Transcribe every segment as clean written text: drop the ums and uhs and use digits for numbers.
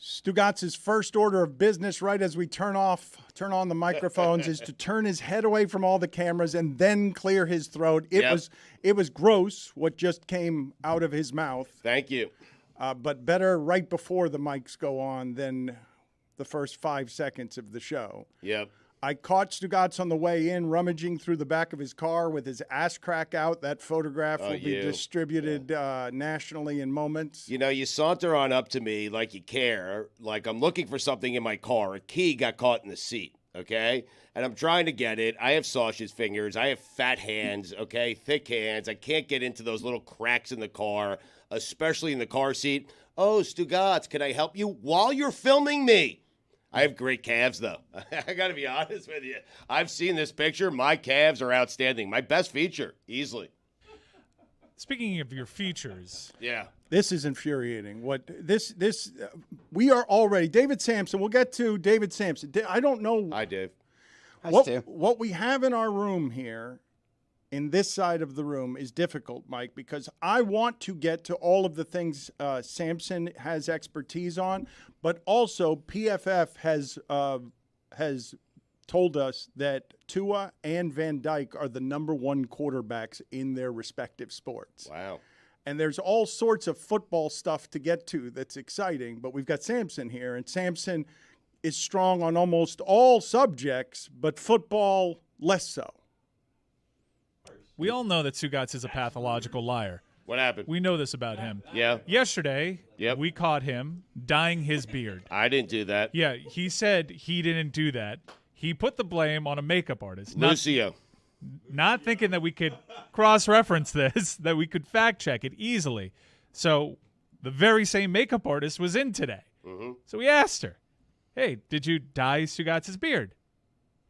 Stugotz's first order of business right as we turn on the microphones is to turn his head away from all the cameras and then clear his throat. It was gross what just came out of his mouth. Thank you. But better right before the mics go on than the first 5 seconds of the show. Yep. I caught Stugotz on the way in, rummaging through the back of his car with his ass crack out. That photograph will be distributed nationally in moments. You know, you saunter on up to me like you care, like I'm looking for something in my car. A key got caught in the seat, okay? And I'm trying to get it. I have sausage fingers. I have fat hands, okay? Thick hands. I can't get into those little cracks in the car, especially in the car seat. Oh, Stugotz, can I help you while you're filming me? I have great calves, though. I got to be honest with you. I've seen this picture. My calves are outstanding. My best feature, easily. Speaking of your features. Yeah. This is infuriating. We are already, David Sampson, we'll get to David Sampson. I don't know. Hi, Dave. What we have in our room here, in this side of the room, is difficult, Mike, because I want to get to all of the things Sampson has expertise on, but also PFF has told us that Tua and Van Dyke are the number one quarterbacks in their respective sports. Wow. And there's all sorts of football stuff to get to that's exciting, but we've got Sampson here, and Sampson is strong on almost all subjects, but football less so. We all know that Stugotz is a pathological liar. What happened? We know this about him. Yeah. Yesterday, we caught him dyeing his beard. I didn't do that. Yeah, he said he didn't do that. He put the blame on a makeup artist. Lucio. Not thinking that we could cross-reference this, that we could fact-check it easily. So the very same makeup artist was in today. Mm-hmm. So we asked her, hey, did you dye Stugotz's beard?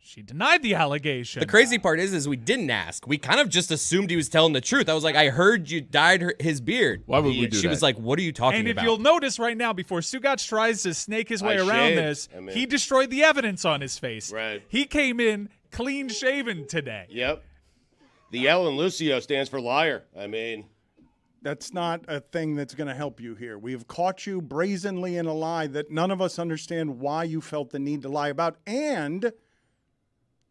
She denied the allegation. The crazy part is we didn't ask. We kind of just assumed he was telling the truth. I was like, I heard you dyed his beard. Why would we do that? She was like, what are you talking about? about? And if you'll notice right now, before Stugotz tries to snake his way around this, he destroyed the evidence on his face. Right. He came in clean-shaven today. Yep. The L in Lucio stands for liar. I mean, that's not a thing that's going to help you here. We have caught you brazenly in a lie that none of us understand why you felt the need to lie about. And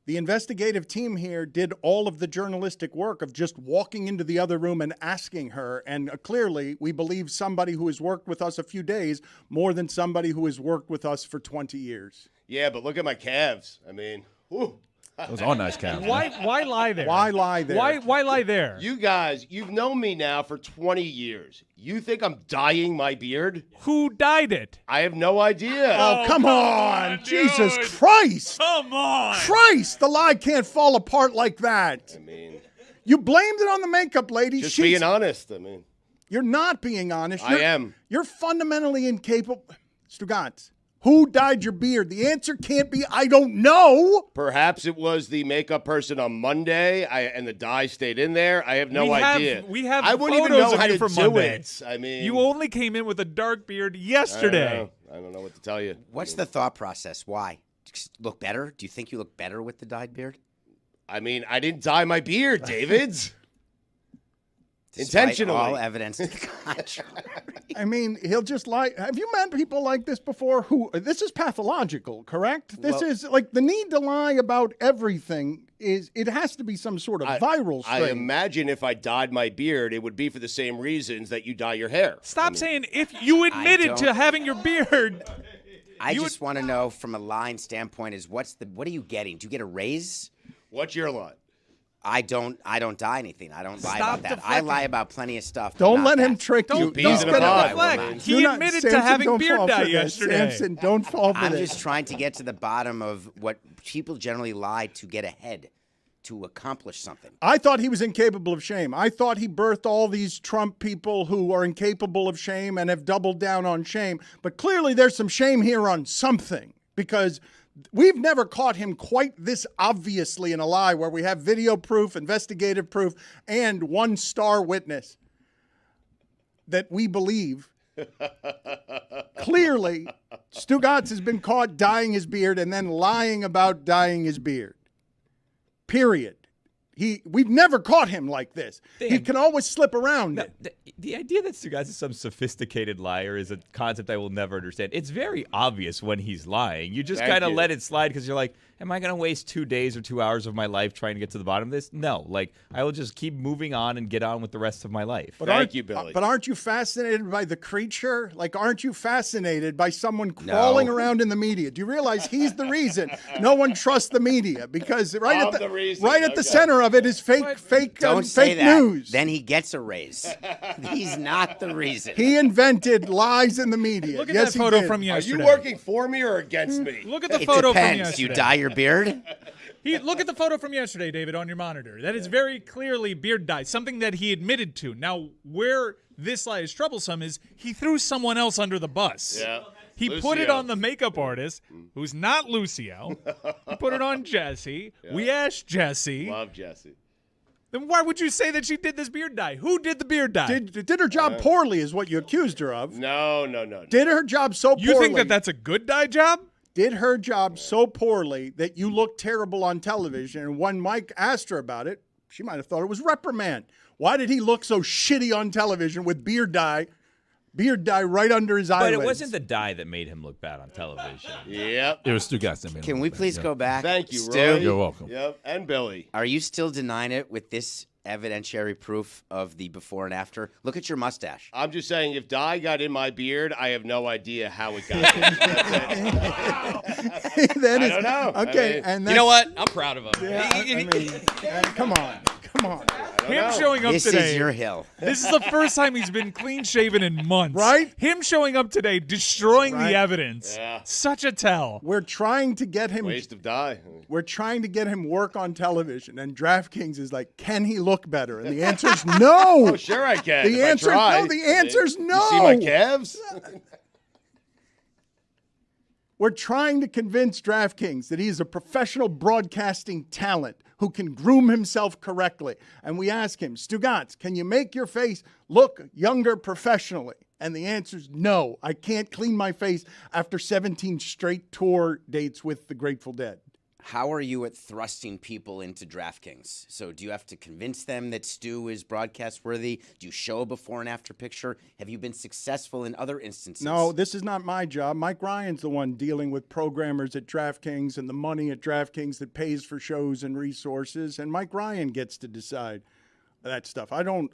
the investigative team here did all of the journalistic work of just walking into the other room and asking her. And clearly, we believe somebody who has worked with us a few days more than somebody who has worked with us for 20 years. Yeah, but look at my calves. I mean, whew. Those are nice calves. Why lie there? Why lie there? Why lie there? You guys, you've known me now for 20 years. You think I'm dyeing my beard? Who dyed it? I have no idea. Oh, come on. Jesus Christ. Come on. Christ, the lie can't fall apart like that. I mean, you blamed it on the makeup lady. Just being honest. I mean, you're not being honest. I am. You're fundamentally incapable. Stugotz, who dyed your beard? The answer can't be, I don't know. Perhaps it was the makeup person on Monday, and the dye stayed in there. I have no idea. We have I wouldn't even photos know of how you to from do Monday. it. I mean, you only came in with a dark beard yesterday. I don't know what to tell you. What's the thought process? Why? Just look better? Do you think you look better with the dyed beard? I mean, I didn't dye my beard, David. Intentionally. All evidence to the contrary. I mean, he'll just lie. Have you met people like this before? This is pathological, correct? This is like the need to lie about everything it has to be some sort of viral thing. I imagine if I dyed my beard, it would be for the same reasons that you dye your hair. Stop saying if you admitted to having your beard. I just want to know from a line standpoint is what are you getting? Do you get a raise? What's your line? I don't dye anything. I don't lie about that. I lie about plenty of stuff. Don't let him trick you. He's going to deflect. He admitted to having beard dye yesterday. Samson, don't fall for this. I'm just trying to get to the bottom of what people generally lie to get ahead, to accomplish something. I thought he was incapable of shame. I thought he birthed all these Trump people who are incapable of shame and have doubled down on shame. But clearly there's some shame here on something, because we've never caught him quite this obviously in a lie where we have video proof, investigative proof, and one star witness that we believe. Clearly, Stugotz has been caught dyeing his beard and then lying about dyeing his beard. Period. We've never caught him like this. He Dan, can always slip around it. the idea that Stugotz is some sophisticated liar is a concept I will never understand. It's very obvious when he's lying. You just Thank kind of you. let it slide because you're like, am I going to waste 2 days or 2 hours of my life trying to get to the bottom of this? No. Like, I will just keep moving on and get on with the rest of my life. Thank you, Billy. But aren't you fascinated by the creature? Like, aren't you fascinated by someone crawling around in the media? Do you realize he's the reason no one trusts the media? Because right I'm at the reason. right at the Okay. center of it is fake Don't say fake that. news. Then he gets a raise. He's not the reason. He invented lies in the media. Look at yes, that photo he did. from Are yesterday. you working for me or against me? Look at the It photo from depends. yesterday. You dye your beard? Look at the photo from yesterday, David, on your monitor. That is very clearly beard dye, something that he admitted to. Now, where this lie is troublesome is he threw someone else under the bus. Yeah. He put it on the makeup artist, who's not Lucio. He put it on Jesse. Yeah. We asked Jesse. Love Jesse. Then why would you say that she did this beard dye? Who did the beard dye? Did her job poorly is what you accused her of. No. Did her job so poorly. You think that that's a good dye job? Did her job so poorly that you looked terrible on television, and when Mike asked her about it, she might have thought it was reprimand. Why did he look so shitty on television with beard dye right under his eyelids? But it wasn't the dye that made him look bad on television. Yep. It was Stugotz that made Can him we look bad, please yeah. go back? Thank you, Stu? Roy. You're welcome. Yep. And Billy. Are you still denying it with this evidentiary proof of the before and after? Look at your mustache. I'm just saying, if dye got in my beard, I have no idea how it got in. That I is- don't know. Okay, I mean- and You know what? I'm proud of him. Yeah, I mean, come on. Him showing up This today. is your hill. This is the first time he's been clean shaven in months. Right? Him showing up today, destroying Right. the evidence. Yeah. Such a tell. We're trying to get him. Waste of dye. We're trying to get him work on television, and DraftKings is like, can he look better? And the answer is no. Oh, sure I can. The if I answer, try. no. The answer's no. You see my calves? We're trying to convince DraftKings that he is a professional broadcasting talent who can groom himself correctly. And we ask him, Stugotz, can you make your face look younger professionally? And the answer is no. I can't clean my face after 17 straight tour dates with the Grateful Dead. How are you at thrusting people into DraftKings? So do you have to convince them that Stu is broadcast worthy? Do you show a before and after picture? Have you been successful in other instances? No, this is not my job. Mike Ryan's the one dealing with programmers at DraftKings and the money at DraftKings that pays for shows and resources. And Mike Ryan gets to decide that stuff. I don't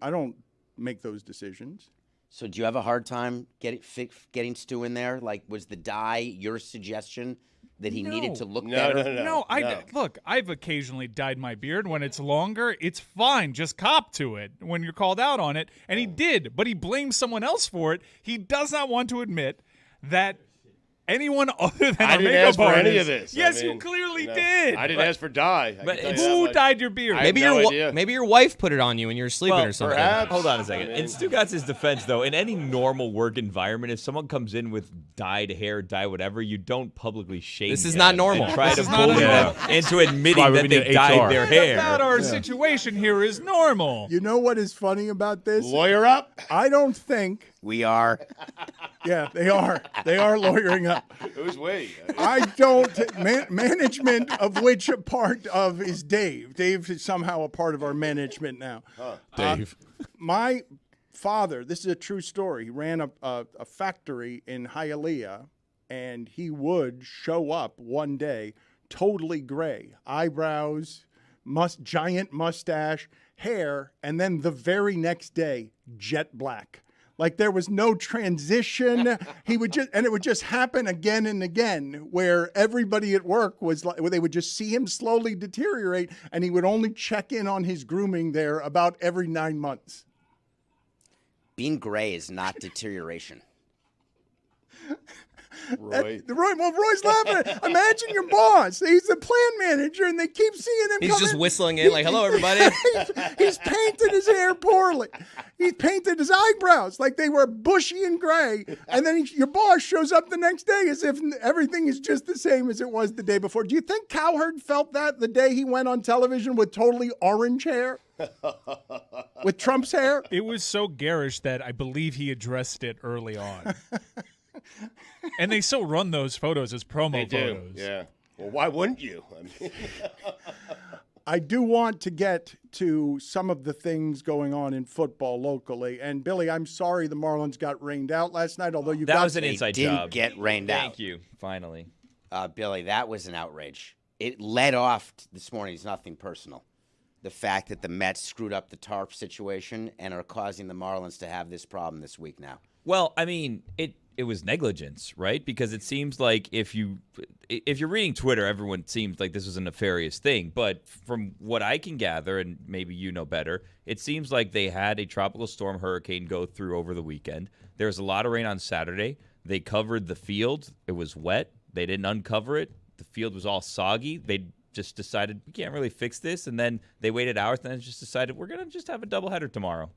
make those decisions. So do you have a hard time getting Stu in there? Like, was the dye your suggestion that he needed to look better? No. Look, I've occasionally dyed my beard when it's longer. It's fine. Just cop to it when you're called out on it. And he did, but he blames someone else for it. He does not want to admit that anyone other than I a didn't makeup ask for artist. any of this. Yes, I mean, you clearly no. did. I didn't ask for dye. I But can tell you that Who much. dyed your beard? I have Maybe no your idea. maybe your wife put it on you when you were sleeping or something. perhaps. Hold on a second. I In mean- Stugotz's defense, though, in any normal work environment, if someone comes in with dyed hair, dye whatever, you don't publicly shame This is them not normal. and try This to is not bully normal. them into admitting Why we that need they HR. dyed their hair. About our situation here is normal. You know what is funny about this? Lawyer up. I don't think. We are. Yeah, they are. They are lawyering up. Who's we? I don't. Management, of which a part of is Dave. Dave is somehow a part of our management now. Dave. My father, this is a true story. He ran a factory in Hialeah, and he would show up one day totally gray, eyebrows, giant mustache, hair, and then the very next day, jet black. Like there was no transition. He would just, and it would just happen again and again, where everybody at work was like, where they would just see him slowly deteriorate, and he would only check in on his grooming there about every 9 months. Being gray is not deterioration. Roy. Roy's laughing. Imagine your boss. He's the plan manager, and they keep seeing him. He's come just in. whistling in like, "Hello, everybody." He's painted his hair poorly. He painted his eyebrows like they were bushy and gray. And then your boss shows up the next day as if everything is just the same as it was the day before. Do you think Cowherd felt that the day he went on television with totally orange hair? With Trump's hair? It was so garish that I believe he addressed it early on. And they still run those photos as promo They do. photos. Yeah. Well, why wouldn't you? I mean, I do want to get to some of the things going on in football locally. And Billy, I'm sorry the Marlins got rained out last night, although you That was an They inside didn't job. get rained out. Thank you. Finally. Billy, that was an outrage. It led off this morning. It's nothing personal. The fact that the Mets screwed up the tarp situation and are causing the Marlins to have this problem this week now. Well, I mean, it was negligence, right? Because it seems like if you're reading Twitter, everyone seems like this was a nefarious thing. But from what I can gather, and maybe you know better, it seems like they had a tropical storm hurricane go through over the weekend. There was a lot of rain on Saturday. They covered the field. It was wet. They didn't uncover it. The field was all soggy. They just decided we can't really fix this. And then they waited hours and then just decided we're going to just have a doubleheader tomorrow.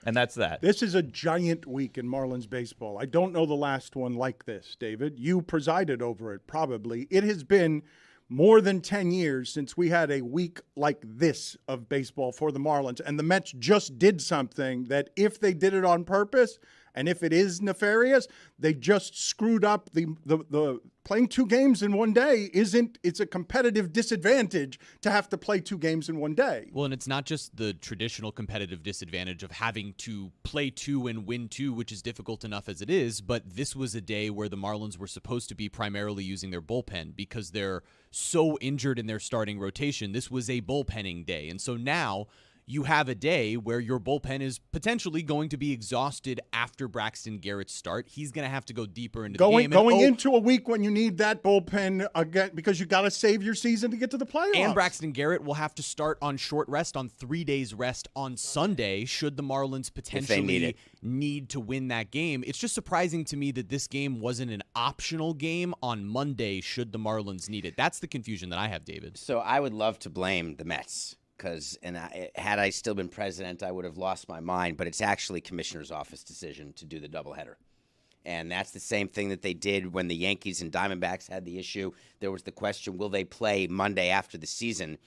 And that's that. This is a giant week in Marlins baseball. I don't know the last one like this, David. You presided over it, probably. It has been more than 10 years since we had a week like this of baseball for the Marlins. And the Mets just did something that if they did it on purpose, and if it is nefarious, they just screwed up the playing 2 games in one day it's a competitive disadvantage to have to play 2 games in one day. Well, and it's not just the traditional competitive disadvantage of having to play 2 and win 2, which is difficult enough as it is, but this was a day where the Marlins were supposed to be primarily using their bullpen because they're so injured in their starting rotation. This was a bullpenning day. And so now you have a day where your bullpen is potentially going to be exhausted after Braxton Garrett's start. He's going to have to go deeper into the game. Going into a week when you need that bullpen again because you got to save your season to get to the playoffs. And Braxton Garrett will have to start on short rest, on 3 days rest on Sunday, should the Marlins potentially need to win that game. It's just surprising to me that this game wasn't an optional game on Monday should the Marlins need it. That's the confusion that I have, David. So I would love to blame the Mets. Had I still been president, I would have lost my mind. But it's actually commissioner's office decision to do the doubleheader. And that's the same thing that they did when the Yankees and Diamondbacks had the issue. There was the question, will they play Monday after the season?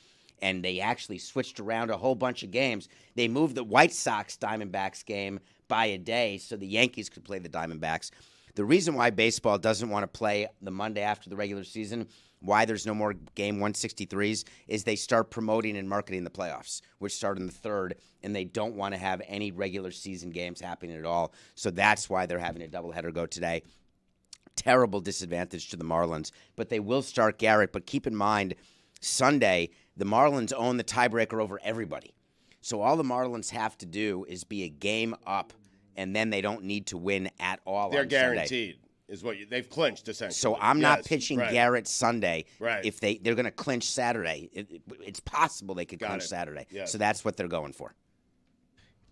And they actually switched around a whole bunch of games. They moved the White Sox-Diamondbacks game by a day so the Yankees could play the Diamondbacks. The reason why baseball doesn't want to play the Monday after the regular season, why there's no more game 163s, is they start promoting and marketing the playoffs, which start in the 3rd, and they don't want to have any regular season games happening at all. So that's why they're having a doubleheader go today. Terrible disadvantage to the Marlins, but they will start Garrett. But keep in mind, Sunday, the Marlins own the tiebreaker over everybody. So all the Marlins have to do is be a game up, and then they don't need to win at all. They're on guaranteed. Sunday. Is what they've clinched essentially. So I'm not pitching right. Garrett Sunday. Right. If they're going to clinch Saturday, it's possible they could clinch Saturday. Yes. So that's what they're going for.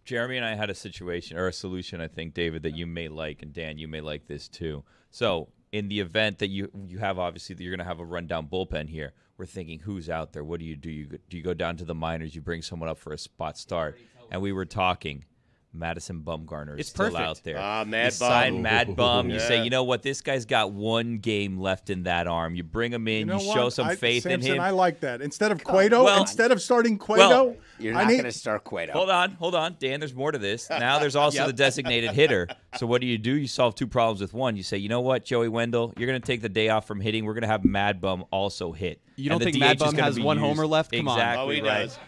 Jeremy and I had a situation or a solution, I think, David, that you may like, and Dan, you may like this too. So in the event that you have, obviously, that you're going to have a rundown bullpen here, we're thinking, who's out there? What do you do? Do you go down to the minors? You bring someone up for a spot start? And we were talking. Madison Bumgarner is still out there. Mad you Bum. sign Mad Bum. You say, Yeah. you know what? This guy's got 1 game left in that arm. You bring him in. You show some faith Samson, in him. I like that. Instead of Cueto, instead of starting Cueto, You're not going to start Cueto. Hold on. Dan, there's more to this. Now there's also the designated hitter. So what do? You solve 2 problems with 1. You say, you know what, Joey Wendell, you're going to take the day off from hitting. We're going to have Mad Bum also hit. You don't And the think Mad DH is Bum gonna has be 1 used. homer left? Come on. Exactly Oh, he right. does.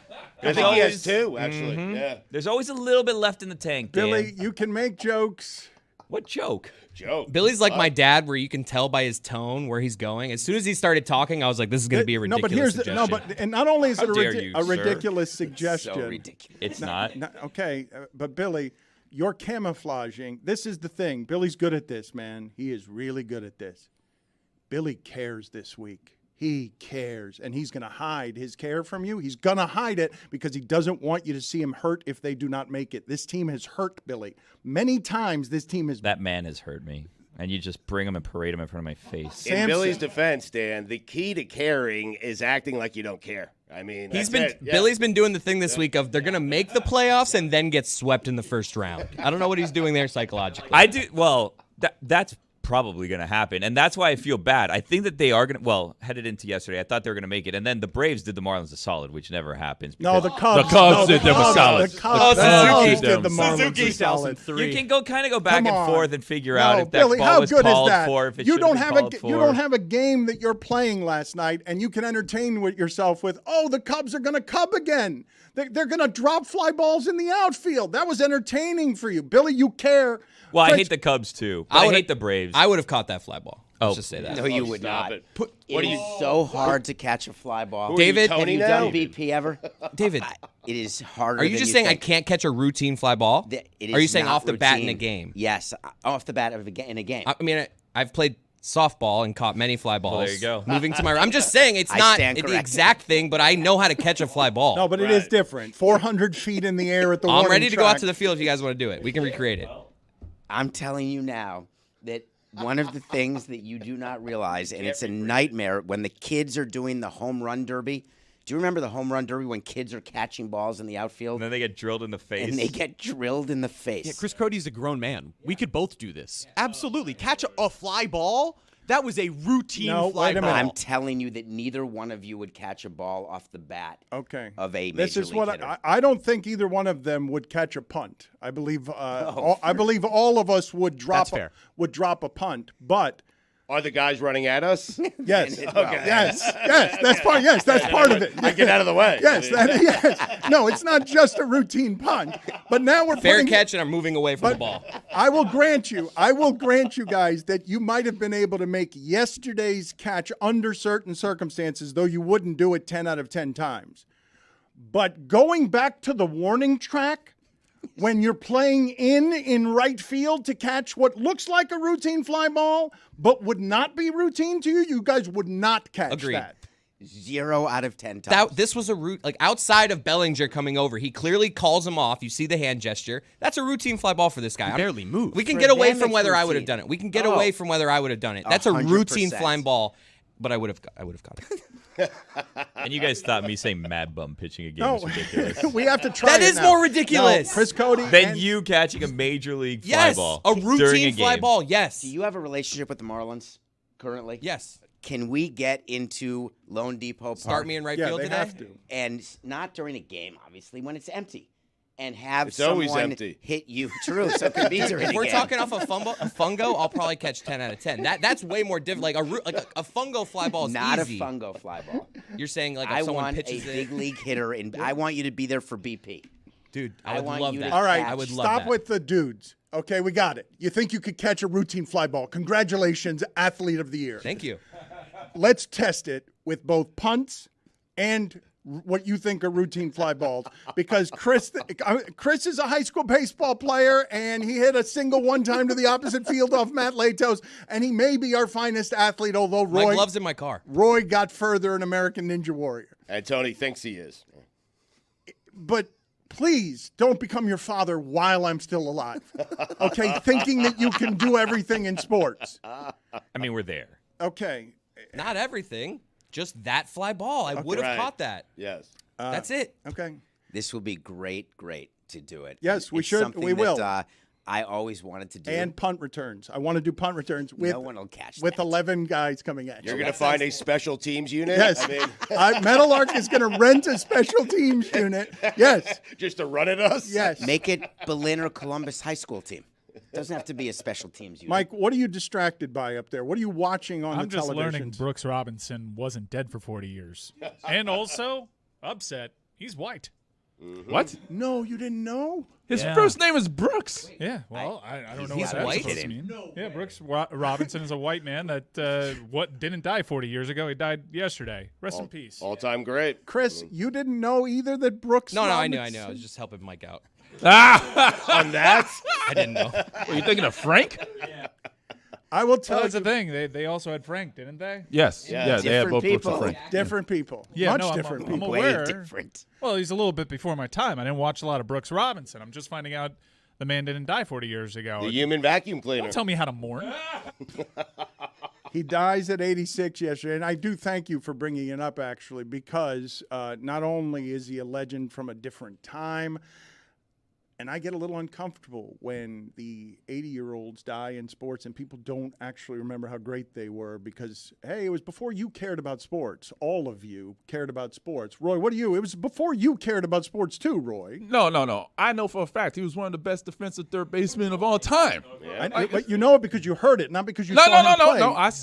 I think he has 2, actually. Yeah. There's always a little bit left in the tank, Dan. Billy, you can make jokes. What joke? Joke. Billy's like my dad, where you can tell by his tone where he's going. As soon as he started talking, I was like, "This is going to be a ridiculous suggestion." And not only is it How dare you, a sir. ridiculous suggestion. So ridiculous. It's not. Okay, but Billy, you're camouflaging. This is the thing. Billy's good at this, man. He is really good at this. Billy cares this week. He cares, and he's going to hide his care from you. He's going to hide it because he doesn't want you to see him hurt if they do not make it. This team has hurt Billy. Many times this team has... That man has hurt me. And you just bring him and parade him in front of my face. In Billy's defense, Dan, the key to caring is acting like you don't care. I mean, Billy's been doing the thing this week of they're going to make the playoffs and then get swept in the first round. I don't know what he's doing there psychologically. I do. Well, that's probably going to happen. And that's why I feel bad. I think that they are going to, well, headed into yesterday, I thought they were going to make it. And then the Braves did the Marlins a solid, which never happens. No, the Cubs. The Cubs did them a solid. The Cubs did the Marlins Suzuki a solid. You can kind of go back Come and on. forth and figure out if that Billy, ball how was good is called that? for, if it You should don't have have been called for. you don't have a game that you're playing last night, and you can entertain with yourself with, oh, the Cubs are going to Cub again. They're going to drop fly balls in the outfield. That was entertaining for you, Billy. You care. Well, I Chris- hate the Cubs too. But I hate the Braves. I would have caught that fly ball. Let's just say that. No, you would Stop not. it. It is so hard to catch a fly ball. Who are you, David, Tony have you now? done BP ever? David, It is harder. are you than just saying think. I can't catch a routine fly ball? It Are you is saying not off the bat in a routine. game? Yes, off the bat in a game. I mean, I've played softball and caught many fly balls. there you go. Moving to my, I'm just saying it's I not stand the corrected. exact thing, but I know how to catch a fly ball. No, but it is different. 400 feet in the air at the I'm warning ready to go out track. to the field if you guys want to do it. We can recreate it. I'm telling you now that one of the things that you do not realize, and it's a nightmare, when the kids are doing the home run derby. Do you remember the home run derby when kids are catching balls in the outfield and then they get drilled in the face. and they get drilled in the face? Yeah, Chris Cody's a grown man. We could both do this. Absolutely. Catch a fly ball? That was a routine No, fly wait a ball. minute. I'm telling you that neither one of you would catch a ball off the bat Okay. of a This major is league what hitter. I don't think either one of them would catch a punt. I believe I believe all of us would drop That's fair. would drop a punt, but Are the guys running at us? yes, Okay. yes, that's part. Yes, that's part of it. I get out of the way. Yes, yes. No, it's not just a routine punt. But now we're Fair putting, catch, and I'm moving away from the ball. I will grant you guys that you might have been able to make yesterday's catch under certain circumstances, though you wouldn't do it 10 out of 10 times. But going back to the warning track, when you're playing in right field to catch what looks like a routine fly ball, but would not be routine to you, you guys would not catch Agreed. that. 0 out of 10 times. This was a route, like outside of Bellinger coming over, he clearly calls him off. You see the hand gesture. That's a routine fly ball for this guy. He barely moved. We can For get away them, from it's whether I would have routine. done it. We can get Oh. away from whether I would have done it. That's a 100%. routine flying ball, but I would have got it. And you guys thought me saying mad bum pitching a game No, was ridiculous. we have to try That it is now. more ridiculous. No, Chris Cody. Then and- you catching a major league fly Yes, ball a during routine a fly game. ball. Yes, Do you have a relationship with the Marlins currently? yes. Can we get into Lone Depot Park? Start me in right Yeah, field they today. have to. And not during a game, obviously, when it's empty. And have It's always someone empty. hit you. True, so it could be during If a we're game. talking off a fungo, I'll probably catch 10 out of 10. That's way more difficult. Like a fungo fly ball is Not easy. a fungo fly ball. You're saying like if I someone want a pitches big it, league hitter, and I want you to be there for BP. dude. I I would want love you to that. All right, I would love stop that. with the dudes. Okay, we got it. You think you could catch a routine fly ball. Congratulations, Athlete of the Year. Thank you. Let's test it with both punts and what you think are routine fly balls, because Chris is a high school baseball player, and he hit a single one time to the opposite field off Matt Latos, and he may be our finest athlete, although My Roy gloves in my car. got further in American Ninja Warrior. And Tony thinks he is. But please don't become your father while I'm still alive, okay? Thinking that you can do everything in sports. I mean, we're there. Okay. Not everything. Just that fly ball. I would have Right. caught that. Yes. That's it. Okay. This will be great to do it. Yes, we It's should. something We will. that, I always wanted to do. And punt returns. I want to do punt returns with no one will catch with that. 11 guys coming at you. You're going to find a special teams unit? Yes. I mean, Metal Arc is going to rent a special teams unit. Yes. just to run at us? Yes. Make it Berlin or Columbus high school team. Doesn't have to be a special teams unit. Mike, what are you distracted by up there? What are you watching on I'm the just televisions? learning Brooks Robinson wasn't dead for 40 years. And also, upset, he's white. What? No, you didn't know? His Yeah. first name is Brooks. Yeah, well, I don't know He's what that's white? supposed to mean. Yeah, Brooks Robinson is a white man that didn't die 40 years ago. He died yesterday. Rest in peace. All-time great. Chris, you didn't know either that Brooks No, I Robinson- knew. I was just helping Mike out. On that? I didn't know. Were you thinking of Frank? I will tell Well, that's you. the thing. They also had Frank, didn't they? Yes. Yeah. Yeah, they had Different both Brooks people. and Frank. Different people. Yeah, Much no, different I'm people. Way aware. different. Well, he's a little bit before my time. I didn't watch a lot of Brooks Robinson. I'm just finding out the man didn't die 40 years ago. The human vacuum cleaner. Don't tell me how to mourn. He dies at 86 yesterday, and I do thank you for bringing it up, actually, because not only is he a legend from a different time, And I get a little uncomfortable when the 80-year-olds die in sports and people don't actually remember how great they were because, hey, it was before you cared about sports. All of you cared about sports. Roy, what do you? It was before you cared about sports too, Roy. No. I know for a fact he was one of the best defensive third basemen of all time. But you know it because you heard it, not because you saw him play. No. I've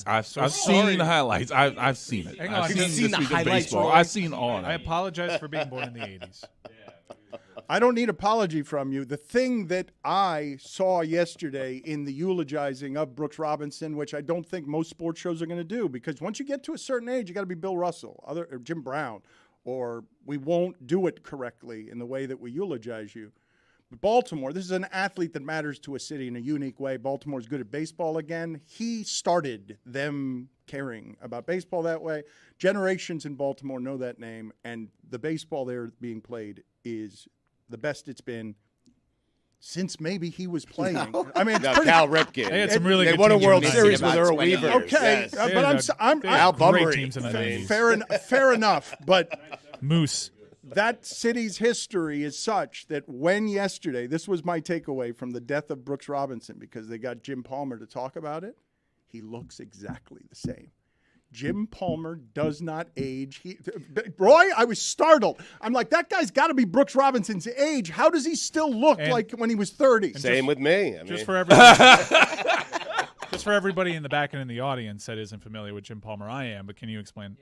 seen the highlights. I've seen it. Hang on. I've You've seen the this week of highlights, baseball. Roy. I've seen all of I it. apologize for being born in the 80s. I don't need apology from you. The thing that I saw yesterday in the eulogizing of Brooks Robinson, which I don't think most sports shows are going to do, because once you get to a certain age, you got to be Bill Russell, or Jim Brown, or we won't do it correctly in the way that we eulogize you. But Baltimore, this is an athlete that matters to a city in a unique way. Baltimore's good at baseball again. He started them caring about baseball that way. Generations in Baltimore know that name, and the baseball there being played is the best it's been since maybe he was playing. No. I mean, it's No, pretty, Cal Ripken. They had some really They good won a teams World in the Series 90s. with Earl 20 Weaver. years. okay, Yes. but Al great Bummery. teams in the 90s. fair enough. But Moose. that city's history is such that when yesterday, this was my takeaway from the death of Brooks Robinson, because they got Jim Palmer to talk about it, he looks exactly the same. Jim Palmer does not age. Roy, I was startled. I'm like, that guy's got to be Brooks Robinson's age. How does he still look like when he was 30? Same with me. I mean, Just for everybody, just for everybody in the back and in the audience that isn't familiar with Jim Palmer, I am. But can you explain?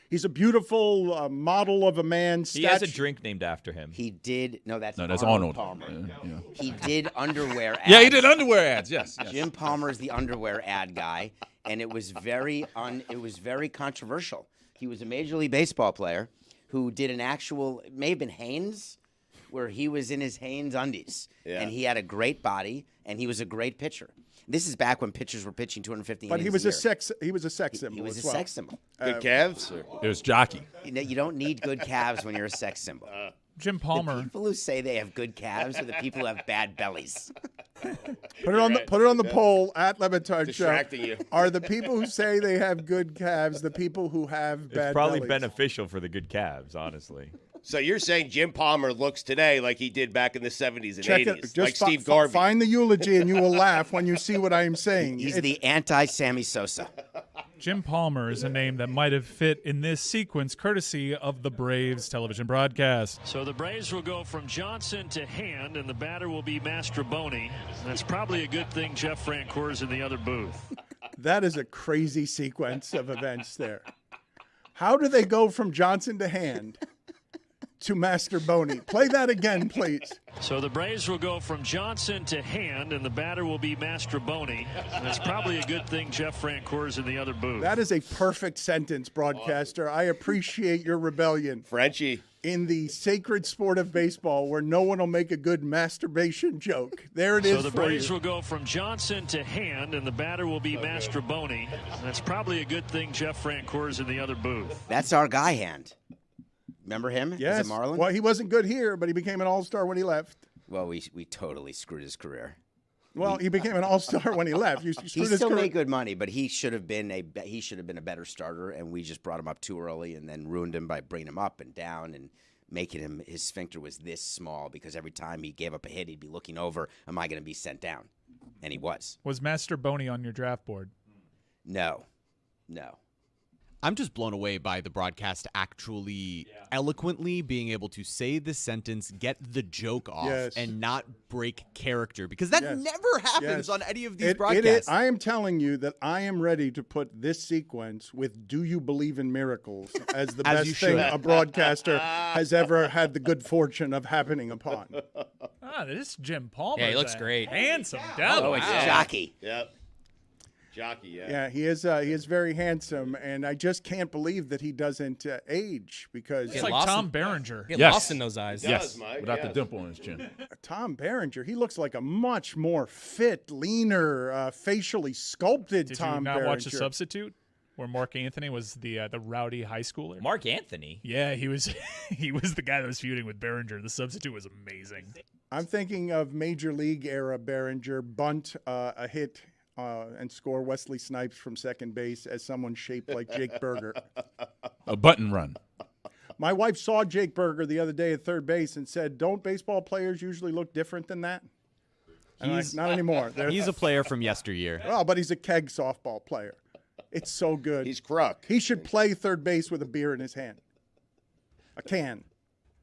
He's a beautiful model of a man. He has a drink named after him. He did. No, that's Arnold. Palmer. Yeah. He did underwear ads. Yeah, he did underwear ads. Yes. Jim Palmer is the underwear ad guy, and it was very controversial. He was a Major League Baseball player who did an actual, it may have been Hanes, where he was in his Hanes undies, and he had a great body, and he was a great pitcher. This is back when pitchers were pitching 250 But innings he was a a year. sex. He was a sex symbol. He was as a well. sex symbol. good calves. Or? It was jockey. You don't need good calves when you're a sex symbol. Jim The Palmer. people who say they have good calves are the people who have bad bellies. Put it on the poll at Le Batard Show. Distracting you. Are the people who say they have good calves the people who have bad It's probably bellies? beneficial for the good calves, honestly. So you're saying Jim Palmer looks today like he did back in the 70s and Check 80s, it. Just like Steve Garvey. Find the eulogy and you will laugh when you see what I am saying. He's the anti-Sammy Sosa. Jim Palmer is a name that might have fit in this sequence courtesy of the Braves television broadcast. So the Braves will go from Johnson to Hand, and the batter will be Mastroboni. That's probably a good thing Jeff Francoeur's in the other booth. That is a crazy sequence of events there. How do they go from Johnson to Hand to Master Boney? Play that again, please. So the Braves will go from Johnson to Hand, and the batter will be Mastroboni. That's probably a good thing Jeff Francoeur's in the other booth. That is a perfect sentence, broadcaster. I appreciate your rebellion. Frenchie. In the sacred sport of baseball, where no one will make a good masturbation joke. There it is So the for Braves you. will go from Johnson to Hand, and the batter will be Mastroboni. That's probably a good thing Jeff Francoeur's in the other booth. That's our guy, Hand. Remember him? Yes. As a Marlin? Well, he wasn't good here, but he became an all-star when he left. Well, we totally screwed his career. Well, he became an all-star when he left. You He screwed his still career. made good money, but he should have been a better starter, and we just brought him up too early and then ruined him by bringing him up and down and making him, his sphincter was this small because every time he gave up a hit, he'd be looking over, am I going to be sent down? And he was. Was Master Boney on your draft board? No. I'm just blown away by the broadcast actually eloquently being able to say the sentence, get the joke off, Yes. and not break character, because that Yes. never happens Yes. on any of these It broadcasts. is, I am telling you that I am ready to put this sequence with "Do You Believe in Miracles" as the As best you thing should. a broadcaster has ever had the good fortune of happening upon. This Jim Palmer. Yeah, he looks great. Handsome devil. Oh, it's jockey. Yep. Jockey, yeah. Yeah, he is very handsome, and I just can't believe that he doesn't age, because It's like lost Tom in- Berenger. Get Yes. lost in those eyes. Yes. Mike, Without the yes. dimple on his chin. Tom Berenger, he looks like a much more fit, leaner, facially sculpted Did Tom you not Berenger. watch The Substitute, where Mark Anthony was the rowdy high schooler? Mark Anthony. Yeah, he was he was the guy that was feuding with Berenger. The Substitute was amazing. I'm thinking of Major League era Berenger, bunt a hit and score Wesley Snipes from second base as someone shaped like Jake Berger. A button run. My wife saw Jake Berger the other day at third base and said, "Don't baseball players usually look different than that?" And I'm like, not anymore. He's a player from yesteryear. Oh, but he's a keg softball player. It's so good. He's Kruk. He should play third base with a beer in his hand. A can.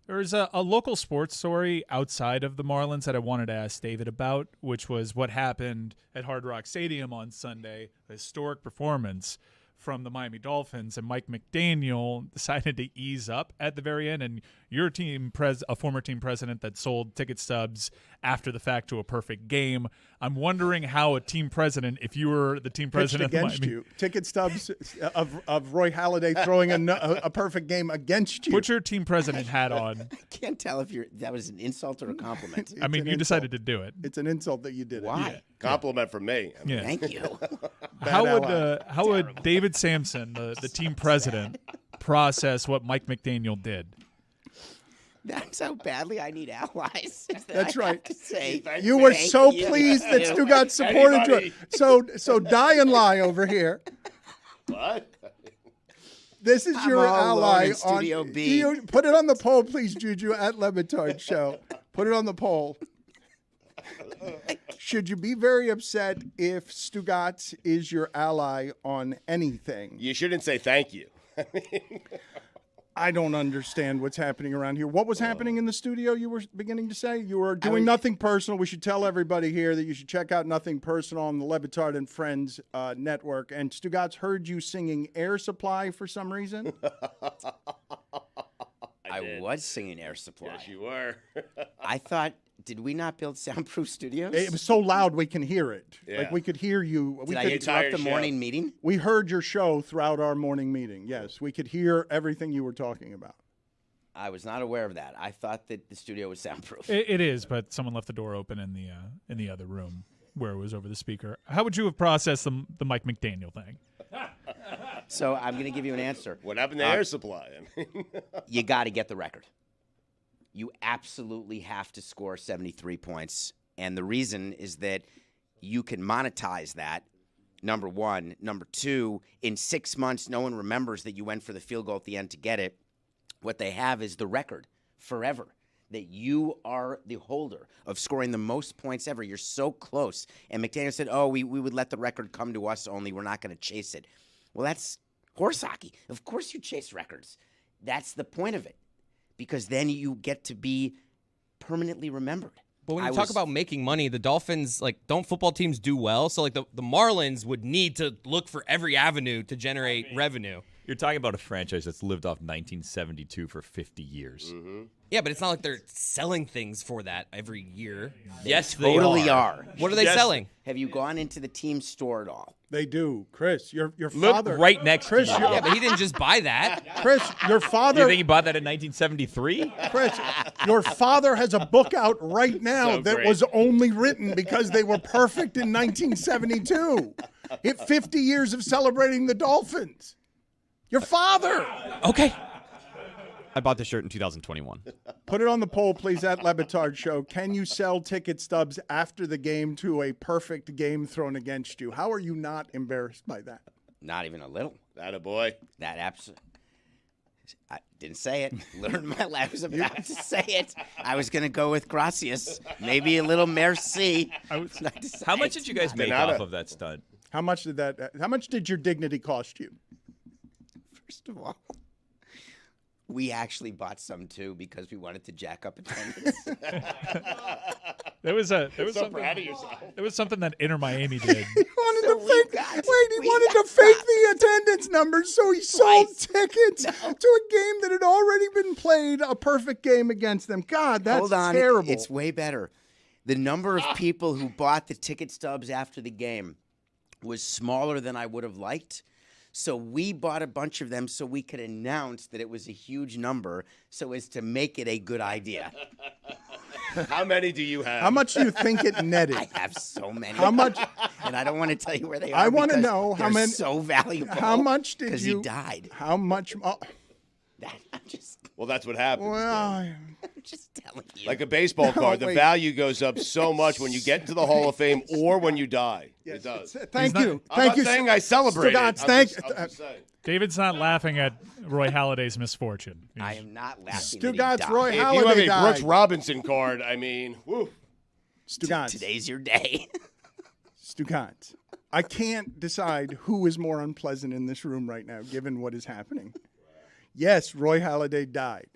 There's a local sports story outside of the Marlins that I wanted to ask David about, which was what happened at Hard Rock Stadium on Sunday, a historic performance from the Miami Dolphins, and Mike McDaniel decided to ease up at the very end, and your team, a former team president that sold ticket stubs after the fact to a perfect game. I'm wondering how a team president, if you were the team president against of Miami, you, ticket stubs of Roy Halladay throwing a perfect game against you. Put your team president hat on. I can't tell if that was an insult or a compliment. I mean, you decided to do it. It's an insult that you did it. Why? Yeah. Compliment from me. I mean, Yeah. Thank you. How would David Sampson, the team president, process what Mike McDaniel did? That's how badly I need allies. That's right. To say. You were Thank so you. pleased that Stugotz supported you. So die and lie over here. What? This is I'm your all alone ally in Studio on. B. Put it on the poll, please, Juju at Le Batard Show. Put it on the poll. Should you be very upset if Stugotz is your ally on anything? You shouldn't say thank you. I don't understand what's happening around here. What was happening in the studio you were beginning to say? You were doing Nothing Personal. We should tell everybody here that you should check out Nothing Personal on the Le Batard and Friends network. And Stugotz heard you singing Air Supply for some reason. I was singing Air Supply. Yes, you were. I thought, did we not build soundproof studios? It was so loud we can hear it. Yeah. Like we could hear you. Did I interrupt the morning meeting? We heard your show throughout our morning meeting. Yes, we could hear everything you were talking about. I was not aware of that. I thought that the studio was soundproof. It is, but someone left the door open in the other room where it was over the speaker. How would you have processed the Mike McDaniel thing? So I'm going to give you an answer. What happened to Air Supply? You got to get the record. You absolutely have to score 73 points. And the reason is that you can monetize that, number one. Number two, in 6 months, no one remembers that you went for the field goal at the end to get it. What they have is the record forever, that you are the holder of scoring the most points ever. You're so close. And McDaniel said, we would let the record come to us, only we're not going to chase it. Well, that's horse hockey. Of course you chase records. That's the point of it, because then you get to be permanently remembered. But when you talk about making money, the Dolphins, don't football teams do well? So, the Marlins would need to look for every avenue to generate revenue. You're talking about a franchise that's lived off 1972 for 50 years. Mm-hmm. Yeah, but it's not like they're selling things for that every year. Yes, they totally are. What are they selling? Have you gone into the team store at all? They do. Chris, your Look father. right next Chris, to you. Yeah, but he didn't just buy that. Chris, your father. You think he bought that in 1973? Chris, your father has a book out right now So that great. was only written because they were perfect in 1972. 50 years of celebrating the Dolphins. Your father. Okay. I bought the shirt in 2021. Put it on the poll, please, at Le Batard Show. Can you sell ticket stubs after the game to a perfect game thrown against you? How are you not embarrassed by that? Not even a little. Attaboy. That absolutely. I didn't say it. Learned my life. I was about to say it. I was going to go with gracias. Maybe a little merci. How much did you guys make off of that stunt? How much did your dignity cost you? First of all, we actually bought some too because we wanted to jack up attendance. There was So something. proud of yourself. There was something that Inter Miami did. He wanted to fake the attendance numbers, so he sold tickets to a game that had already been played, a perfect game against them. God, that's Hold on. terrible. It's way better. The number of people who bought the ticket stubs after the game was smaller than I would have liked. So we bought a bunch of them so we could announce that it was a huge number so as to make it a good idea. How many do you have? How much do you think it netted? I have so many. How much? And I don't want to tell you where they are. I want to because know how they're many. so valuable. How much did you? Because he died. How much? I'm just. Well, that's what happened. Well, just telling you. Like a baseball card, the wait. value goes up so much when you get into the Hall of Fame or when you die. Yes, It does. Thank you. I'm Thank not you. saying I celebrate Stugotz, it. thank- I'm just saying. David's not laughing at Roy Halladay's misfortune. I am not laughing. Stugotz, that he Roy died. If you have Halladay a died. Brooks Robinson card, I mean, woo. Stugotz. Today's your day. Stugotz. I can't decide who is more unpleasant in this room right now, given what is happening. Yes, Roy Halladay died.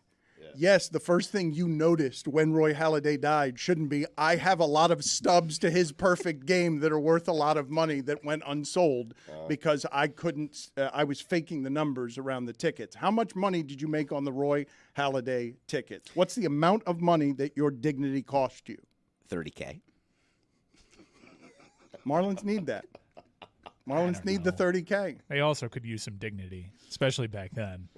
Yes, the first thing you noticed when Roy Halladay died shouldn't be, I have a lot of stubs to his perfect game that are worth a lot of money that went unsold because I couldn't, I was faking the numbers around the tickets. How much money did you make on the Roy Halladay tickets? What's the amount of money that your dignity cost you? $30K. Marlins need that. Marlins need the 30K. They also could use some dignity, especially back then.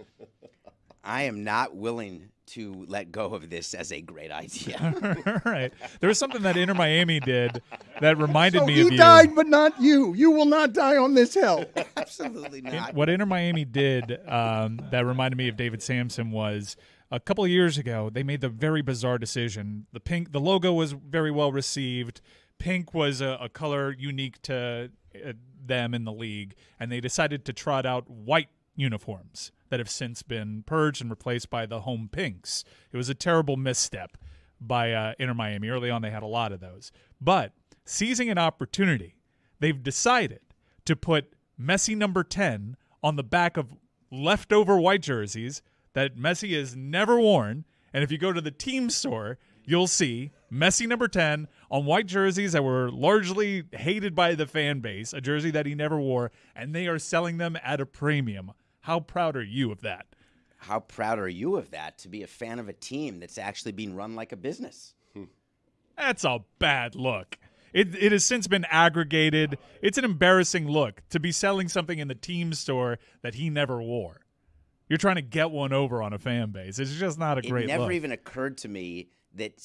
I am not willing to let go of this as a great idea. All right. There was something that Inter Miami did that reminded me of He you. died, but not you. You will not die on this hill. Absolutely not. What Inter Miami did that reminded me of David Sampson was a couple of years ago, they made the very bizarre decision. The logo was very well received. Pink was a color unique to them in the league, and they decided to trot out white uniforms that have since been purged and replaced by the home pinks. It was a terrible misstep by Inter Miami. Early on, they had a lot of those. But seizing an opportunity, they've decided to put Messi number 10 on the back of leftover white jerseys that Messi has never worn. And if you go to the team store, you'll see Messi number 10 on white jerseys that were largely hated by the fan base, a jersey that he never wore, and they are selling them at a premium. How proud are you of that? How proud are you of that, to be a fan of a team that's actually being run like a business? That's a bad look. It has since been aggregated. It's an embarrassing look to be selling something in the team store that he never wore. You're trying to get one over on a fan base. It's just not a great look. It never even occurred to me that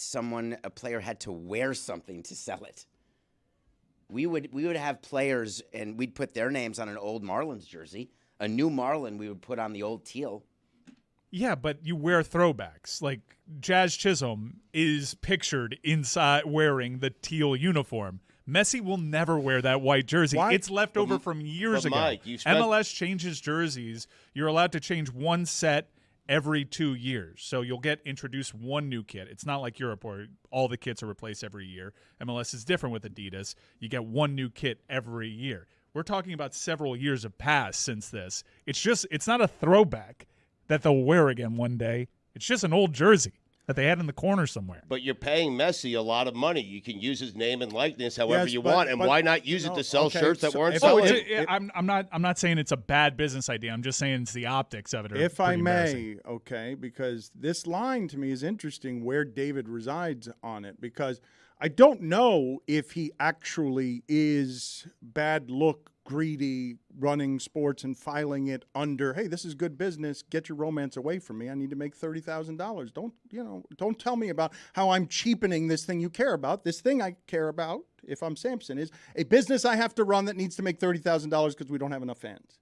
a player had to wear something to sell it. We would have players, and we'd put their names on an old Marlins jersey. A new Marlin we would put on the old teal. Yeah, but you wear throwbacks. Like Jazz Chisholm is pictured inside wearing the teal uniform. Messi will never wear that white jersey. Why? It's left over from years ago. Mike, MLS changes jerseys. You're allowed to change one set every 2 years. So you'll get introduced one new kit. It's not like Europe where all the kits are replaced every year. MLS is different with Adidas. You get one new kit every year. We're talking about several years have passed since this. It's not a throwback that they'll wear again one day. It's just an old jersey that they had in the corner somewhere. But you're paying Messi a lot of money. You can use his name and likeness however Yes, you but- want, and but- why not use it to sell okay, shirts that so weren't if- selling? I'm not saying it's a bad business idea. I'm just saying it's the optics of it. If I may, okay, because this line to me is interesting where David resides on it, because I don't know if he actually is bad look, greedy, running sports and filing it under, hey, this is good business, get your romance away from me, I need to make $30,000. Don't tell me about how I'm cheapening this thing you care about. This thing I care about, if I'm Sampson, is a business I have to run that needs to make $30,000 because we don't have enough fans.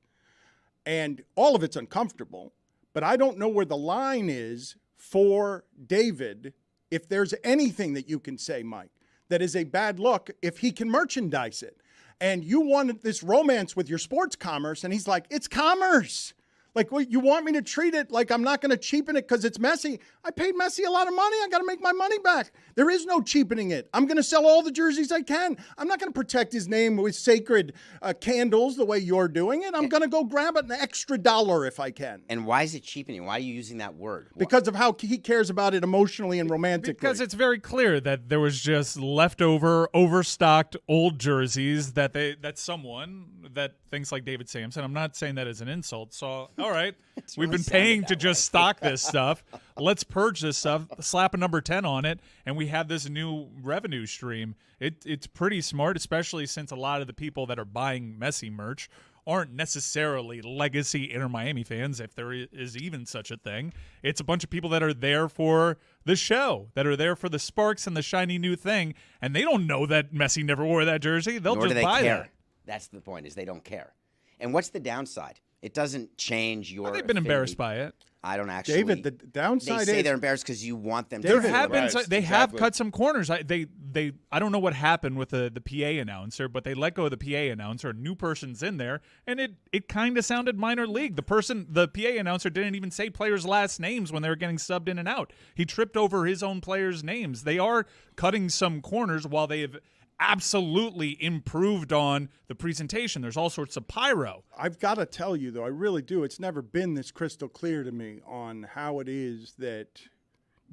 And all of it's uncomfortable, but I don't know where the line is for David, if there's anything that you can say, Mike, that is a bad look if he can merchandise it. And you wanted this romance with your sports commerce, and he's like, it's commerce. Like, well, you want me to treat it like I'm not going to cheapen it because it's Messi? I paid Messi a lot of money. I got to make my money back. There is no cheapening it. I'm going to sell all the jerseys I can. I'm not going to protect his name with sacred candles the way you're doing it. I'm going to go grab an extra $1 if I can. And why is it cheapening? Why are you using that word? Because of how he cares about it emotionally and romantically. Because it's very clear that there was just leftover, overstocked old jerseys that someone that thinks like David Sampson. I'm not saying that as an insult. So, all right, we've been paying to just stock this stuff. Let's purge this stuff, slap a number 10 on it, and we have this new revenue stream. It's pretty smart, especially since a lot of the people that are buying Messi merch aren't necessarily legacy Inter Miami fans, if there is even such a thing. It's a bunch of people that are there for the show, that are there for the sparks and the shiny new thing, and they don't know that Messi never wore that jersey. They'll Nor just do they buy care. that. That's the point, is they don't care. And what's the downside? It doesn't change your. They've been embarrassed by it. I don't actually. David, the downside they say is they're embarrassed because you want them. There to have been Right, they have exactly. cut some corners. I don't know what happened with the PA announcer, but they let go of the PA announcer. A new person's in there, and it kind of sounded minor league. The PA announcer didn't even say players' last names when they were getting subbed in and out. He tripped over his own players' names. They are cutting some corners while they have absolutely improved on the presentation. There's all sorts of pyro. I've got to tell you, though, I really do. It's never been this crystal clear to me on how it is that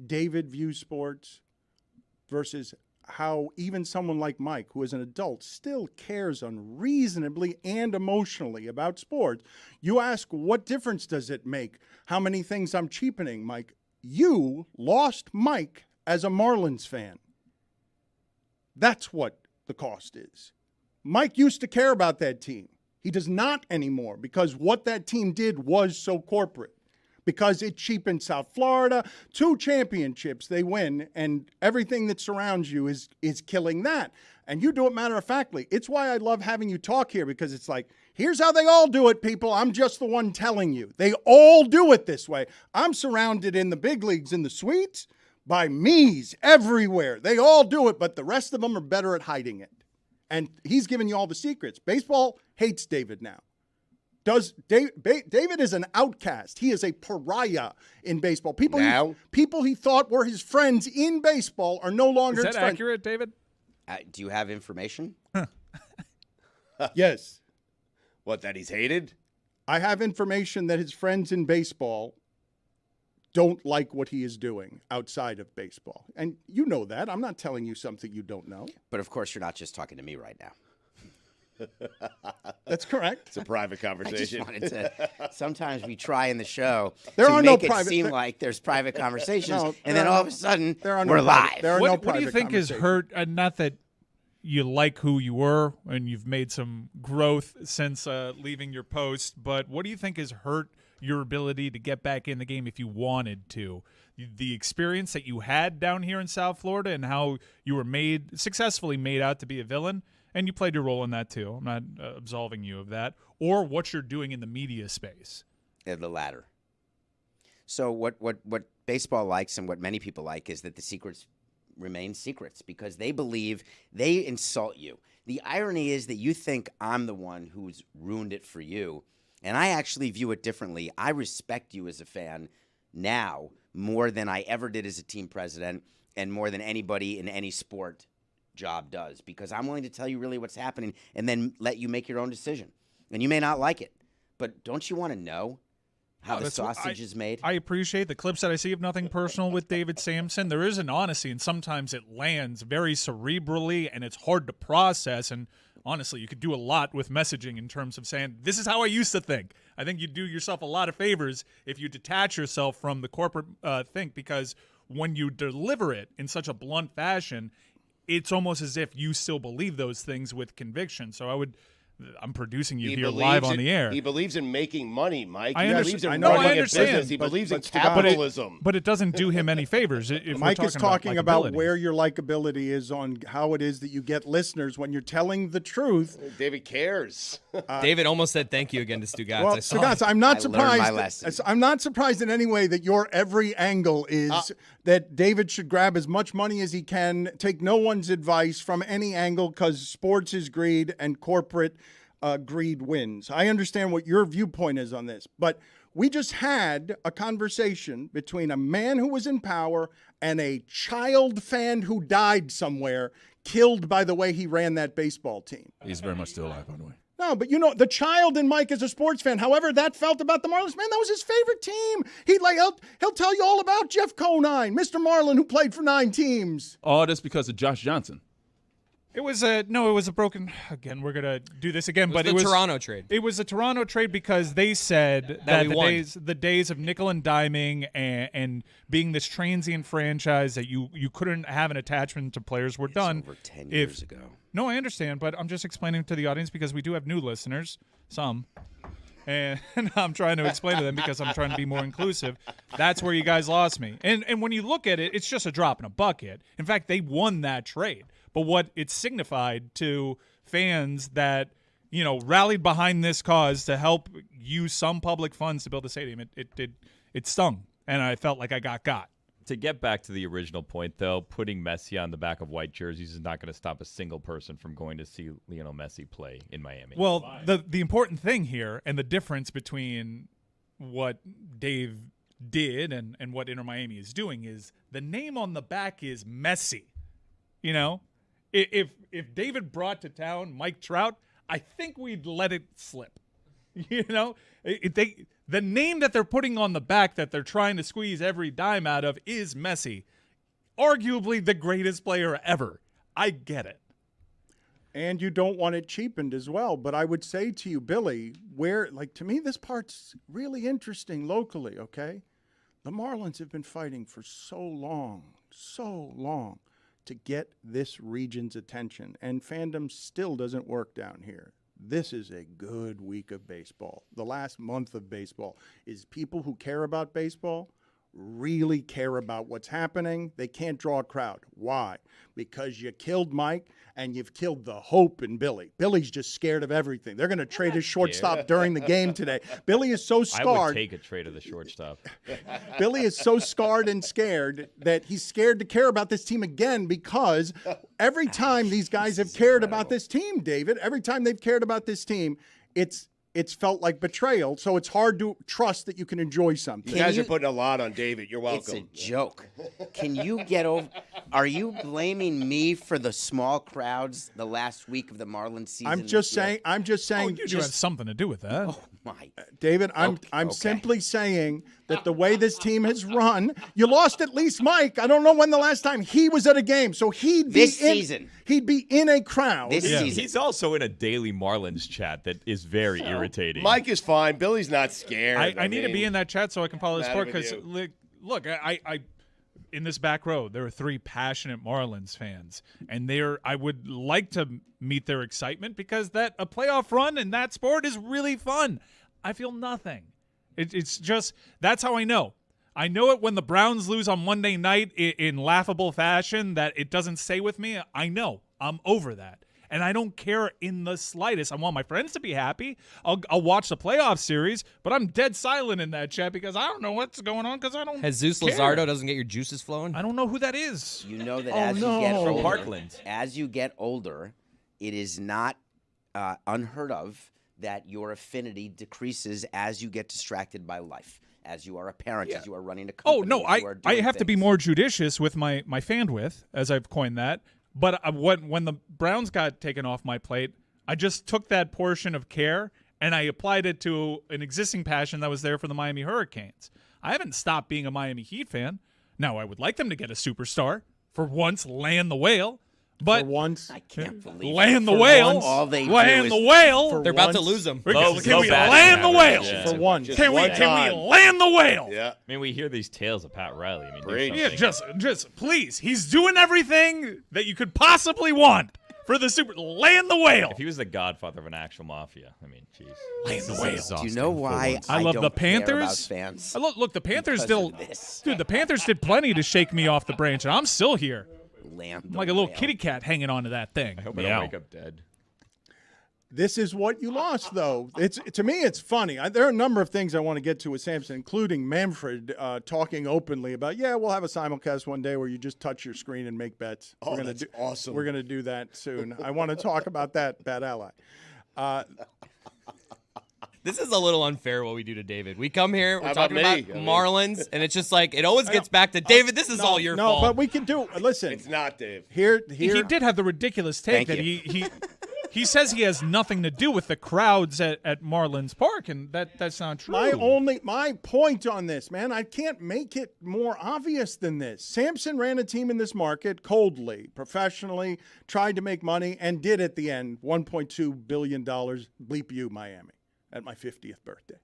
David views sports versus how even someone like Mike, who is an adult, still cares unreasonably and emotionally about sports. You ask, what difference does it make? How many things I'm cheapening, Mike? You lost Mike as a Marlins fan. That's what the cost is. Mike used to care about that team. He does not anymore because what that team did was so corporate. Because it cheapened South Florida. 2 championships they win, and everything that surrounds you is killing that. And you do it matter-of-factly. It's why I love having you talk here, because it's like, here's how they all do it, people. I'm just the one telling you. They all do it this way. I'm surrounded in the big leagues in the suites by me's everywhere. They all do it, but the rest of them are better at hiding it. And he's giving you all the secrets. Baseball hates David now. David is an outcast. He is a pariah in baseball. People he thought were his friends in baseball are no longer his friends. Is that accurate, David? Do you have information? Yes. What, that he's hated? I have information that his friends in baseball don't like what he is doing outside of baseball. And you know that. I'm not telling you something you don't know. But of course, you're not just talking to me right now. That's correct. It's a private conversation. I just wanted to. Sometimes we try in the show There to are make no it private- seem there- like there's private conversations, No, and there then are all no- of a sudden there are no we're private- live. there are no What do you private think has conversations. hurt? Not that you like who you were and you've made some growth since leaving your post, but what do you think has hurt your ability to get back in the game if you wanted to? The experience that you had down here in South Florida and how you were successfully made out to be a villain, and you played your role in that too. I'm not absolving you of that. Or what you're doing in the media space. The latter. So what baseball likes and what many people like is that the secrets remain secrets because they believe they insult you. The irony is that you think I'm the one who's ruined it for you, and I actually view it differently. I respect you as a fan now more than I ever did as a team president and more than anybody in any sport job does, because I'm willing to tell you really what's happening and then let you make your own decision. And you may not like it, but don't you want to know how the sausage is made? I appreciate the clips that I see of nothing personal with David Sampson. There is an honesty, and sometimes it lands very cerebrally, and it's hard to process. And honestly, you could do a lot with messaging in terms of saying, this is how I used to think. I think you'd do yourself a lot of favors if you detach yourself from the corporate think, because when you deliver it in such a blunt fashion, it's almost as if you still believe those things with conviction. So I'm producing you here live on the air. He believes in making money, Mike. I He believes in running a business. He believes in capitalism. But it doesn't do him any favors. If Mike is talking about likability. where your likability is on how it is that you get listeners when you're telling the truth. David cares. David almost said thank you again to Stugotz. Well, I saw Stugotz, it. I'm not I learned my surprised. lesson. I'm not surprised in any way that your every angle is that David should grab as much money as he can, take no one's advice from any angle, because sports is greed and corporate greed wins. I understand what your viewpoint is on this, but we just had a conversation between a man who was in power and a child fan who died somewhere, killed by the way he ran that baseball team. He's very much still alive, by the way. No, but you know, the child in Mike is a sports fan. However that felt about the Marlins, man, that was his favorite team. He'll tell you all about Jeff Conine, Mr. Marlin, who played for 9 teams. All this because of Josh Johnson. It was a broken. Again, we're gonna do this again, but the it was Toronto trade. It was a Toronto trade because they said that we won. the days of nickel and diming and being this transient franchise that you couldn't have an attachment to players were done. Over 10 years ago. No, I understand, but I'm just explaining to the audience because we do have new listeners, some. And I'm trying to explain to them because I'm trying to be more inclusive. That's where you guys lost me. And when you look at it, it's just a drop in a bucket. In fact, they won that trade. But what it signified to fans that, rallied behind this cause to help use some public funds to build a stadium. It stung, and I felt like I got. To get back to the original point, though, putting Messi on the back of white jerseys is not going to stop a single person from going to see Lionel Messi play in Miami. Well, the important thing here and the difference between what Dave did and what Inter Miami is doing is the name on the back is Messi. You know, if David brought to town Mike Trout, I think we'd let it slip. You know, the name that they're putting on the back that they're trying to squeeze every dime out of is Messi, arguably the greatest player ever. I get it. And you don't want it cheapened as well. But I would say to you, Billy, to me, this part's really interesting locally, okay? The Marlins have been fighting for so long to get this region's attention. And fandom still doesn't work down here. This is a good week of baseball. The last month of baseball is people who care about baseball really care about what's happening. They can't draw a crowd. Why? Because you killed Mike and you've killed the hope in Billy. Billy's just scared of everything. They're going to trade his shortstop during the game today. Billy is so scarred. I would take a trade of the shortstop. Billy is so scarred and scared that he's scared to care about this team again because every time these guys have cared about this team, David, every time they've cared about this team, it's felt like betrayal, so it's hard to trust that you can enjoy something. You guys are putting a lot on David. You're welcome. It's a joke. Can you get over? Are you blaming me for the small crowds the last week of the Marlins season? I'm just saying. Oh, you do have something to do with that. Oh my, David. I'm simply saying that the way this team has run, you lost at least Mike. I don't know when the last time he was at a game, so he'd be season. He'd be in a crowd. This season. He's also in a daily Marlins chat that is very irritating. Mike is fine. Billy's not scared. I need to be in that chat so I can follow the sport because, you. look, I in this back row, there are 3 passionate Marlins fans, and I would like to meet their excitement because a playoff run in that sport is really fun. I feel nothing. It's just that's how I know. I know it when the Browns lose on Monday night in laughable fashion that it doesn't stay with me. I know. I'm over that. And I don't care in the slightest. I want my friends to be happy. I'll watch the playoff series, but I'm dead silent in that chat because I don't know what's going on because I don't Jesus care. Luzardo doesn't get your juices flowing? I don't know who that is. You know that you get From older, Parkland. as you get older, it is not unheard of that your affinity decreases as you get distracted by life, as you are a parent, as you are running a company. Oh, no, as you are I doing have to be things. more judicious with my bandwidth, as I've coined that. But when the Browns got taken off my plate, I just took that portion of care and I applied it to an existing passion that was there for the Miami Hurricanes. I haven't stopped being a Miami Heat fan. Now, I would like them to get a superstar. For once, land the whale. But for once, I can't believe land the for whale. once, all they land do the is whale. They're about to lose him. Can we bad land the habit. whale? Yeah. for once. Can we land the whale? Yeah. I mean, we hear these tales of Pat Riley. I mean, do Preach. Yeah, something. just please. He's doing everything that you could possibly want for the super. Land the whale. If he was the godfather of an actual mafia, I mean, jeez. Land the whale. Do you know why I love don't the care Panthers. about fans? Look, the Panthers Because still, of this. dude. The Panthers did plenty to shake me off the branch, and I'm still here. Land I'm the like a little whale. kitty cat hanging onto that thing. I hope I don't wake up dead. This is what you lost, though. To me, it's funny. There are a number of things I want to get to with Samson, including Manfred talking openly about, we'll have a simulcast one day where you just touch your screen and make bets. Oh, that's awesome. We're going to do that soon. I want to talk about that, bad ally. This is a little unfair what we do to David. We come here, we're How about talking about me? I mean- Marlins, and it's just like it always gets back to David. This is all your fault. No, but we can do. Listen, It's not, Dave. here. He did have the ridiculous take Thank that you. he says he has nothing to do with the crowds at Marlins Park, and that's not true. My point on this, man, I can't make it more obvious than this. Samson ran a team in this market coldly, professionally, tried to make money, and did at the end $1.2 billion. Bleep you, Miami, at my 50th birthday.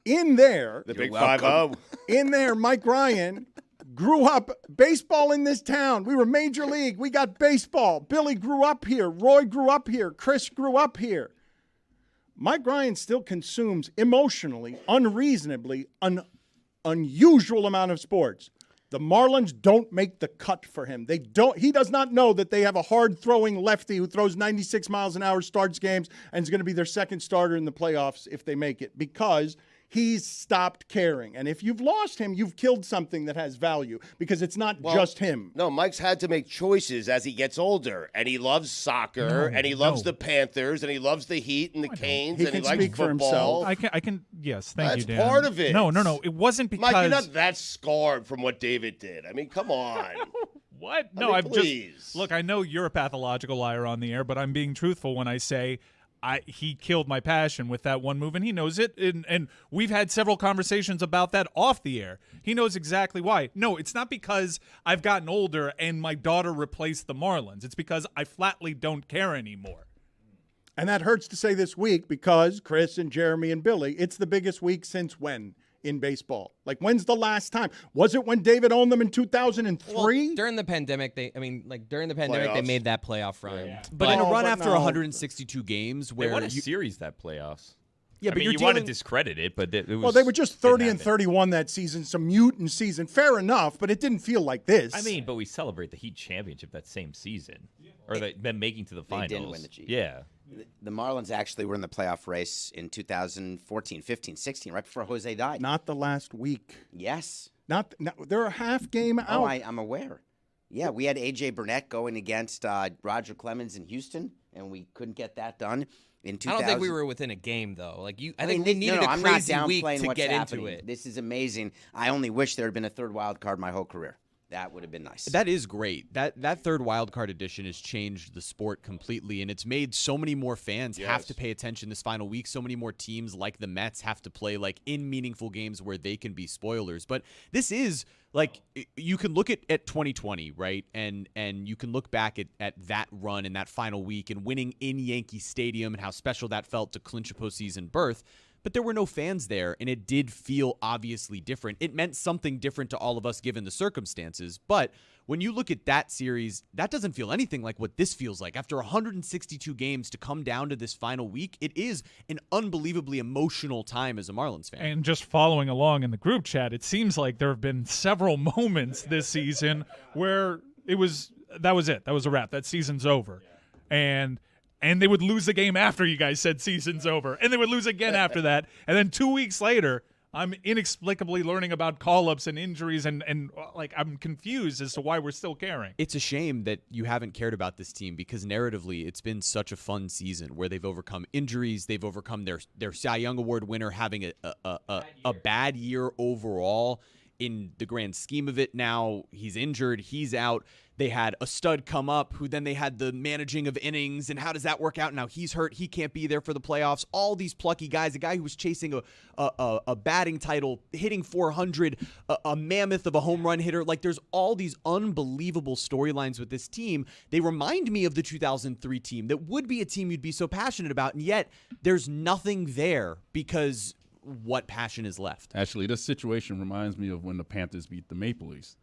In there, The big welcome. 5-0. in there, Mike Ryan grew up baseball in this town. We were major league. We got baseball. Billy grew up here. Roy grew up here. Chris grew up here. Mike Ryan still consumes emotionally, unreasonably, an unusual amount of sports. The Marlins don't make the cut for him. He does not know that they have a hard-throwing lefty who throws 96 miles an hour, starts games, and is going to be their second starter in the playoffs if they make it, because he's stopped caring. And if you've lost him, you've killed something that has value, because it's not just him. No, Mike's had to make choices as he gets older, and he loves soccer, and he loves the Panthers, and he loves the Heat and the Canes, and he likes football. I can. Yes, thank you, Dan. That's part of it. No. It wasn't because Mike, you're not that scarred from what David did. I mean, come on. What? No, I mean, just look. I know you're a pathological liar on the air, but I'm being truthful when I say he killed my passion with that one move, and he knows it. And we've had several conversations about that off the air. He knows exactly why. No, it's not because I've gotten older and my daughter replaced the Marlins. It's because I flatly don't care anymore. And that hurts to say this week, because Chris and Jeremy and Billy, it's the biggest week since when in baseball? Like, when's the last time? Was it when David owned them in 2003? Well, during the pandemic, they made that playoff run. Yeah. But in a run after 162 games, where they won a series that playoffs. Yeah, but you want to discredit it, but it was. Well, they were just 30 and 31 that season, some mutant season. Fair enough, but it didn't feel like this. I mean, but we celebrate the Heat championship that same season, or them making to the finals. They didn't win the G. Yeah. The Marlins actually were in the playoff race in 2014, 15, 16, right before Jose died. Not the last week. Yes. They're a half game out. Oh, I'm aware. Yeah, we had A.J. Burnett going against Roger Clemens in Houston, and we couldn't get that done. In 2000. I don't think we were within a game, though. I think we needed a crazy week to get into it. This is amazing. I only wish there had been a third wild card my whole career. That would have been nice. That is great. That third wild card edition has changed the sport completely, and it's made so many more fans have to pay attention this final week. So many more teams like the Mets have to play in meaningful games where they can be spoilers. But this is you can look at 2020, right? And you can look back at that run in that final week and winning in Yankee Stadium and how special that felt to clinch a postseason berth. But there were no fans there, and it did feel obviously different. It meant something different to all of us given the circumstances. But when you look at that series, that doesn't feel anything like what this feels like. After 162 games to come down to this final week, it is an unbelievably emotional time as a Marlins fan. And just following along in the group chat, it seems like there have been several moments this season where that was it. That was a wrap. That season's over. And they would lose the game after you guys said season's over. And they would lose again after that. And then 2 weeks later, I'm inexplicably learning about call-ups and injuries, and I'm confused as to why we're still caring. It's a shame that you haven't cared about this team, because narratively it's been such a fun season where they've overcome injuries, they've overcome their Cy Young Award winner having a bad year overall in the grand scheme of it. Now he's injured, he's out. They had a stud come up who then they had the managing of innings, and how does that work out? Now he's hurt. He can't be there for the playoffs. All these plucky guys, a guy who was chasing a batting title, hitting 400, a mammoth of a home run hitter. There's all these unbelievable storylines with this team. They remind me of the 2003 team that would be a team you'd be so passionate about, and yet there's nothing there because what passion is left? Actually, this situation reminds me of when the Panthers beat the Maple Leafs.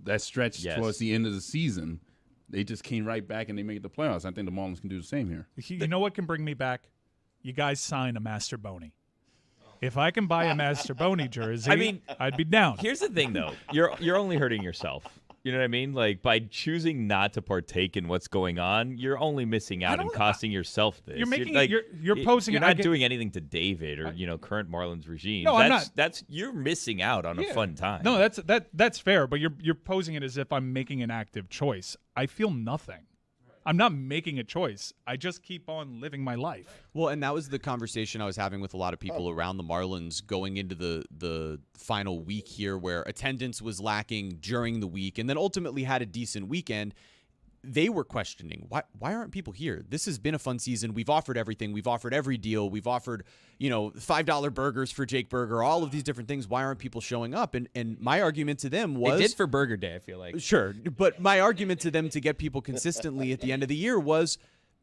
That stretch towards the end of the season, they just came right back and they made the playoffs. I think the Marlins can do the same here. You know what can bring me back? You guys sign a Master Boney. If I can buy a Master Boney jersey, I'd be down. Here's the thing, though. You're only hurting yourself. You know what I mean? By choosing not to partake in what's going on, you're only missing out and costing yourself this. You're making you're posing. You're not doing anything to David or current Marlins regime. No, I'm not. You're missing out on a fun time. No, that's fair. But you're posing it as if I'm making an active choice. I feel nothing. I'm not making a choice. I just keep on living my life. Well, and that was the conversation I was having with a lot of people around the Marlins going into the final week here, where attendance was lacking during the week and then ultimately had a decent weekend. They were questioning, why aren't people here? This has been a fun season. We've offered everything. We've offered every deal. We've offered, $5 burgers for Jake Berger, all of these different things. Why aren't people showing up? And my argument to them was... They did for Burger Day, I feel like. Sure. But my argument to them to get people consistently at the end of the year was,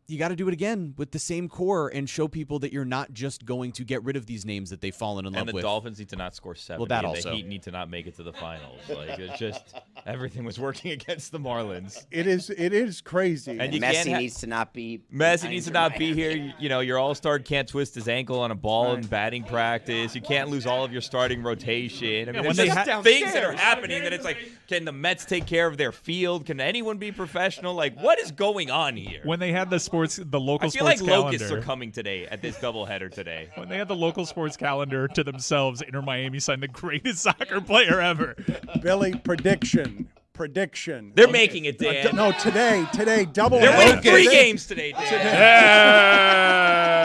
you got to do it again with the same core and show people that you're not just going to get rid of these names that they've fallen in love with. And the Dolphins need to not score 70. Well, that and also. The Heat need to not make it to the finals. Like, it's just everything was working against the Marlins. It is crazy. And Messi needs to not be. Messi needs to not be here. You know, your all-star can't twist his ankle on a ball in batting practice. You can't lose all of your starting rotation. I mean, there's just things that are happening that it's like, can the Mets take care of their field? Can anyone be professional? Like, what is going on here? When they had the local I feel sports like calendar. locusts are coming today at this doubleheader today. When they had the local sports calendar to themselves, Inter Miami signed the greatest soccer player ever. Billy, prediction. They're making it, Dan. No, today, double. They're winning 3 games today, Dan.